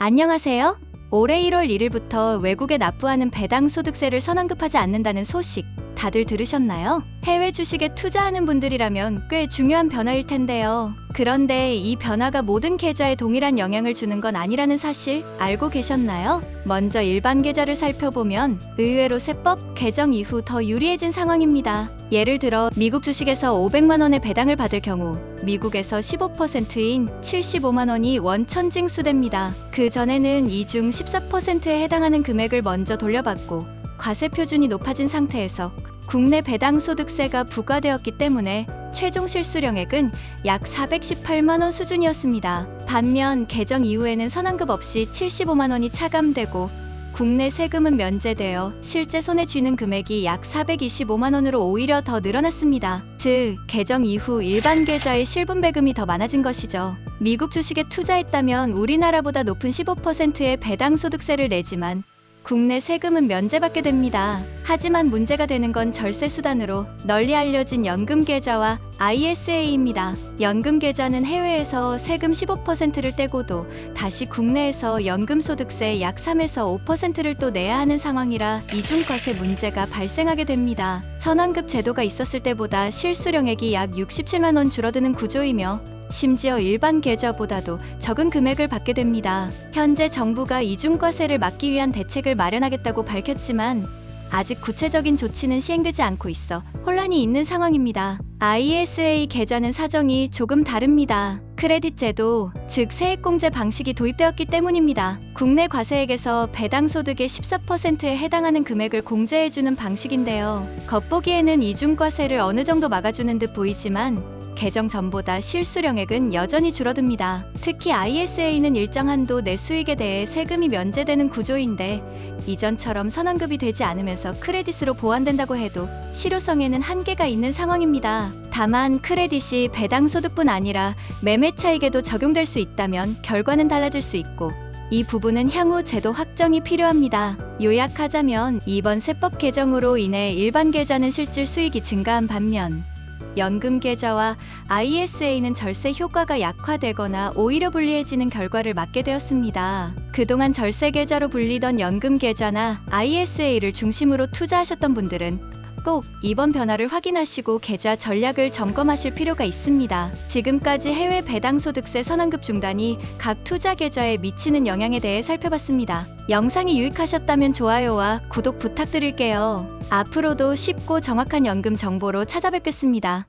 안녕하세요. 올해 1월 1일부터 외국에 납부하는 배당소득세를 선환급하지 않는다는 소식 다들 들으셨나요? 해외 주식에 투자하는 분들이라면 꽤 중요한 변화일 텐데요. 그런데 이 변화가 모든 계좌에 동일한 영향을 주는 건 아니라는 사실 알고 계셨나요? 먼저 일반 계좌를 살펴보면 의외로 세법 개정 이후 더 유리해진 상황입니다. 예를 들어 미국 주식에서 500만 원의 배당을 받을 경우 미국에서 15%인 75만 원이 원천 징수됩니다. 그 전에는 이 중 14%에 해당하는 금액을 먼저 돌려받고 과세 표준이 높아진 상태에서 국내 배당소득세가 부과되었기 때문에 최종 실수령액은 약 418만 원 수준이었습니다. 반면 개정 이후에는 선환급 없이 75만 원이 차감되고 국내 세금은 면제되어 실제 손에 쥐는 금액이 약 425만 원으로 오히려 더 늘어났습니다. 즉, 개정 이후 일반 계좌의 실분배금이 더 많아진 것이죠. 미국 주식에 투자했다면 우리나라보다 높은 15%의 배당소득세를 내지만 국내 세금은 면제받게 됩니다. 하지만 문제가 되는 건 절세 수단으로 널리 알려진 연금계좌와 ISA입니다. 연금계좌는 해외에서 세금 15%를 떼고도 다시 국내에서 연금소득세 약 3에서 5%를 또 내야 하는 상황이라 이중과세 문제가 발생하게 됩니다. 선환급 제도가 있었을 때보다 실수령액이 약 67만 원 줄어드는 구조이며 심지어 일반 계좌보다도 적은 금액을 받게 됩니다. 현재 정부가 이중과세를 막기 위한 대책을 마련하겠다고 밝혔지만 아직 구체적인 조치는 시행되지 않고 있어 혼란이 있는 상황입니다. ISA 계좌는 사정이 조금 다릅니다. 크레딧 제도, 즉 세액공제 방식이 도입되었기 때문입니다. 국내 과세액에서 배당소득의 14%에 해당하는 금액을 공제해주는 방식인데요. 겉보기에는 이중과세를 어느 정도 막아주는 듯 보이지만 개정 전보다 실수령액은 여전히 줄어듭니다. 특히 ISA는 일정 한도 내 수익에 대해 세금이 면제되는 구조인데 이전처럼 선환급이 되지 않으면서 크레딧으로 보완된다고 해도 실효성에는 한계가 있는 상황입니다. 다만 크레딧이 배당소득뿐 아니라 매매 차익에도 적용될 수 있다면 결과는 달라질 수 있고 이 부분은 향후 제도 확정이 필요합니다. 요약하자면 이번 세법 개정으로 인해 일반 계좌는 실질 수익이 증가한 반면 연금 계좌와 ISA는 절세 효과가 약화되거나 오히려 불리해지는 결과를 맞게 되었습니다. 그동안 절세 계좌로 불리던 연금 계좌나 ISA를 중심으로 투자하셨던 분들은 꼭 이번 변화를 확인하시고 계좌 전략을 점검하실 필요가 있습니다. 지금까지 해외 배당소득세 선환급 중단이 각 투자 계좌에 미치는 영향에 대해 살펴봤습니다. 영상이 유익하셨다면 좋아요와 구독 부탁드릴게요. 앞으로도 쉽고 정확한 연금 정보로 찾아뵙겠습니다.